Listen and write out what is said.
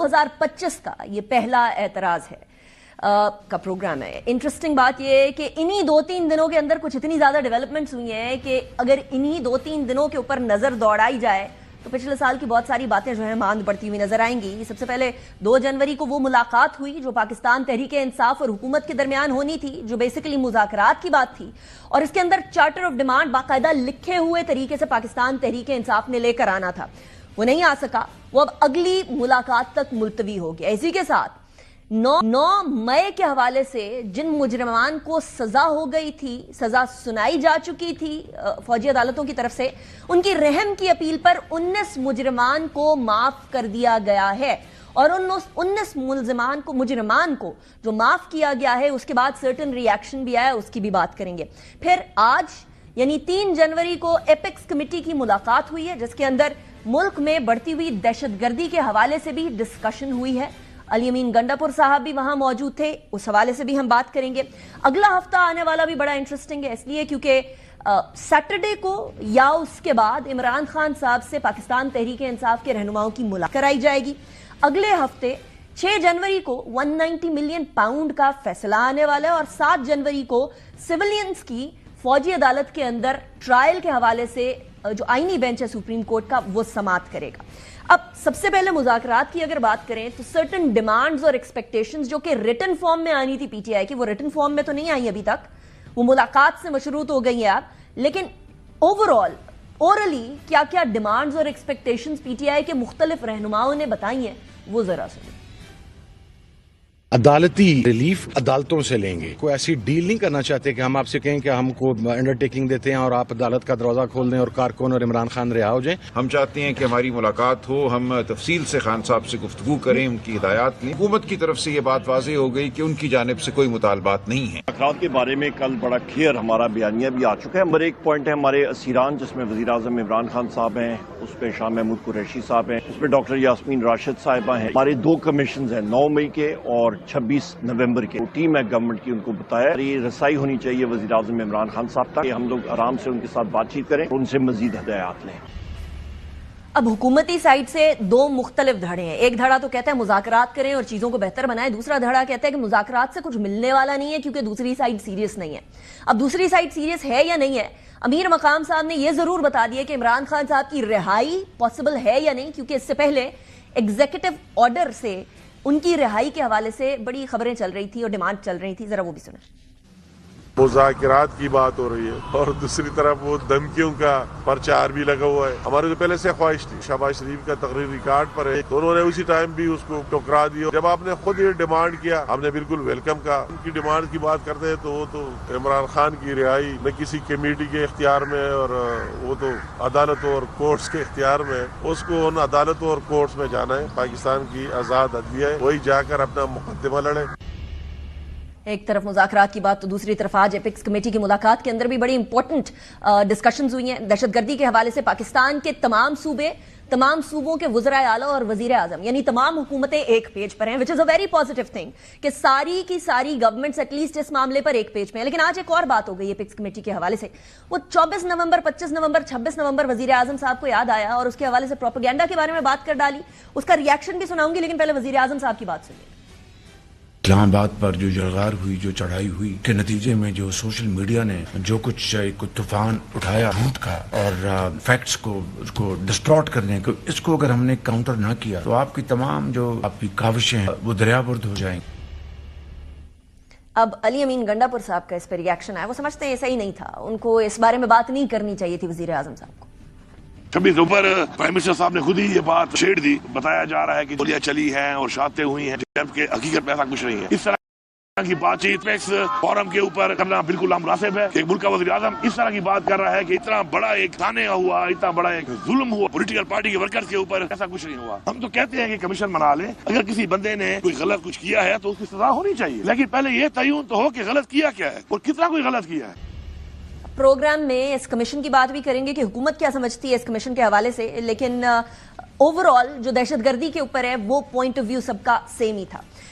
2025 का ये पहला एतराज है का प्रोग्राम है। इंटरेस्टिंग बात ये है कि इन्हीं 2-3 दिनों के अंदर कुछ इतनी ज्यादा डेवलपमेंट्स हुई हैं कि अगर इन्हीं 2-3 दिनों के ऊपर नजर दौड़ाई जाए तो पिछले साल की बहुत सारी बातें जो है मांद बढ़ती हुई नजर आएंगी। सबसे पहले 2 जनवरी को वो मुलाकात हुई जो पाकिस्तान तहरीके इंसाफ और हुकूमत के दरमियान होनी थी, जो बेसिकली मुज़ाकरात की बात थी, और इसके अंदर चार्टर ऑफ डिमांड बाकायदा लिखे हुए तरीके से पाकिस्तान तहरीके इंसाफ ने लेकर आना था। वो नहीं आ सका, वो अब अगली मुलाकात तक मुलतवी हो गया। इसी के साथ 9 मई के हवाले से जिन मुजरिमान को सजा हो गई थी, सजा सुनाई जा चुकी थी फौजी अदालतों की तरफ से, उनकी रहम की अपील पर 19 मुजरिमान को माफ कर दिया गया है। और उन 19 मुजरिमान को जो माफ किया गया है उसके बाद सर्टेन रिएक्शन भी आया, उसकी भी बात करेंगे। फिर आज यानी 3 जनवरी को एपेक्स कमेटी की मुलाकात हुई है जिसके अंदर मुल्क में बढ़ती हुई दहशतगर्दी के हवाले से भी डिस्कशन हुई है। अली अमीन गंडापुर साहब भी वहां मौजूद थे, उस हवाले से भी हम बात करेंगे। अगला हफ्ता आने वाला भी बड़ा इंटरेस्टिंग है इसलिए क्योंकि सैटरडे को या उसके बाद इमरान खान साहब से पाकिस्तान तहरीके इंसाफ के रहनुमाओं की मुलाकात कराई जाएगी। अगले हफ्ते 6 जनवरी को 190 मिलियन पाउंड का फैसला आने वाला है और 7 जनवरी को सिविलियंस की फौजी अदालत के अंदर ट्रायल के हवाले से जो आईनी बेंच है सुप्रीम कोर्ट का वो समाप्त करेगा। अब सबसे पहले मुज़ाकरात की अगर बात करें तो सर्टेन डिमांड्स और एक्सपेक्टेशंस जो कि रिटन फॉर्म में आनी थी पीटीआई की, वो रिटन फॉर्म में तो नहीं आई अभी तक, वो मुलाकात से मशरूत हो गई है आप। लेकिन ओवरऑल ओरली क्या क्या डिमांड्स और एक्सपेक्टेशंस पीटीआई के मुख्तलिफ रहनुमाओं ने बताई हैं वो जरा सुनिए। अदालती रिलीफ अदालतों से लेंगे, कोई ऐसी डील नहीं करना चाहते कि हम आपसे कहें कि हमको अंडरटेकिंग देते हैं और आप अदालत का दरवाजा खोल दें और कारकुन और इमरान खान रिहा हो जाएं। हम चाहते हैं कि हमारी मुलाकात हो, हम तफसील से खान साहब से गुफ्तगू करें, उनकी हिदायत लें। हुकूमत की तरफ से ये बात वाज़ेह हो गई कि उनकी जानिब से कोई मुतालबात नहीं है। मुलाकात के बारे में कल बड़ा क्लियर हमारा बयानिया भी आ चुका है। नंबर 1 पॉइंट है हमारे असीरान, जिसमें वज़ीर आज़म इमरान खान साहब हैं, उस पर शाह महमूद कुरैशी साहब हैं, उस पर डॉक्टर यास्मीन राशिद साहिबा हैं। हमारे 2 कमीशन हैं 9 मई के और 26 नवंबर के। टीम है गवर्नमेंट की, उनको बताया ये रसाई होनी चाहिए वज़ीर आज़म इमरान खान साहब तक, हम लोग आराम से उनके साथ बातचीत करें, उनसे मजीद हदायत लें। अब हुकूमती साइड से 2 मुख्तलिफ धड़े हैं। एक धड़ा तो कहता है मुज़ाकरात करें और चीजों को बेहतर बनाएं, दूसरा धड़ा कहता है कि मुज़ाकरात से कुछ मिलने वाला नहीं है क्योंकि दूसरी साइड सीरियस नहीं है। अब दूसरी साइड सीरियस है या नहीं है, अमीर मकाम साहब ने यह जरूर बता दिया कि इमरान खान साहब की रिहाई पॉसिबल है या नहीं, क्योंकि इससे पहले एग्जीक्यूटिव ऑर्डर से उनकी रिहाई के हवाले से बड़ी खबरें चल रही थी और डिमांड चल रही थी। जरा वो भी सुने। मुज़ाकरात की बात हो रही है और दूसरी तरफ वो धमकियों का प्रचार भी लगा हुआ है। हमारी तो पहले से ख्वाहिश थी, शहबाज शरीफ का तकरीर रिकॉर्ड पर है, तो उन्होंने उसी टाइम भी उसको टुकरा दिया। जब आपने खुद ये डिमांड किया हमने बिल्कुल वेलकम कहा। उनकी डिमांड की बात करते हैं तो वो तो इमरान खान की रिहाई न किसी कमेटी के इख्तियार में और वो तो अदालतों और कोर्ट्स के इख्तियार में, उसको उन अदालतों और कोर्ट्स में जाना है। पाकिस्तान की आज़ाद अदलिया है, वही जाकर अपना मुकदमा लड़े। एक तरफ मुज़ाकरात की बात तो दूसरी तरफ आज एपेक्स कमेटी की मुलाकात के अंदर भी बड़ी इंपॉर्टेंट डिस्कशंस हुई हैं। दहशतगर्दी के हवाले से पाकिस्तान के तमाम सूबों के वज़राए आला और वज़ीर आज़म यानी तमाम हुकूमतें एक पेज पर हैं, which is a very positive thing कि सारी की सारी गवर्नमेंट्स एटलीस्ट इस मामले पर एक पेज में है। लेकिन आज एक और बात हो गई एपेक्स कमेटी के हवाले से। वो 24 नवंबर, 25 नवंबर, 26 नवंबर वज़ीर आज़म साहब को याद आया और उसके हवाले से प्रोपेगेंडा के बारे में बात कर डाली। उसका रिएक्शन भी सुनाऊंगी, लेकिन पहले वज़ीर आज़म साहब की बात सुनिए। इस्लामाबाद पर जो जलगार हुई, जो चढ़ाई हुई के नतीजे में जो सोशल मीडिया ने जो कुछ एक तूफान उठाया झूठ का और फैक्ट्स को उसको डिस्टॉर्ट करने को, इसको अगर हमने काउंटर ना किया तो आपकी तमाम जो आपकी काविशें हैं वो दरियाबुर्द हो जाएंगी। अब अली अमीन गंडापुर साहब का इस पर रिएक्शन आया। वो समझते हैं ऐसा ही नहीं था, उनको इस बारे में बात नहीं करनी चाहिए थी वज़ीर आज़म साहब को। 26 ऊपर प्राइम मिनिस्टर साहब ने खुद ही ये बात छेड़ दी। बताया जा रहा है कि गोलियां चली हैं और शातें हुई हैं, जबकि हकीकत में ऐसा कुछ नहीं है। इस तरह की बातचीत फोरम के ऊपर करना बिल्कुल नामुनासिब है। एक मुल्क का वज़ीर आज़म इस तरह की बात कर रहा है कि इतना बड़ा एक ताने हुआ, इतना बड़ा एक जुल्म हुआ पॉलिटिकल पार्टी के वर्कर्स के ऊपर, ऐसा कुछ नहीं हुआ। हम तो कहते हैं कि कमीशन बना ले, अगर किसी बंदे ने कोई गलत कुछ किया है तो उसकी सजा होनी चाहिए, लेकिन पहले ये तयन तो हो कि गलत किया क्या है और कितना कोई गलत किया है। प्रोग्राम में इस कमीशन की बात भी करेंगे कि हुकूमत क्या समझती है इस कमीशन के हवाले से, लेकिन ओवरऑल जो दहशतगर्दी के ऊपर है वो पॉइंट ऑफ व्यू सबका सेम ही था।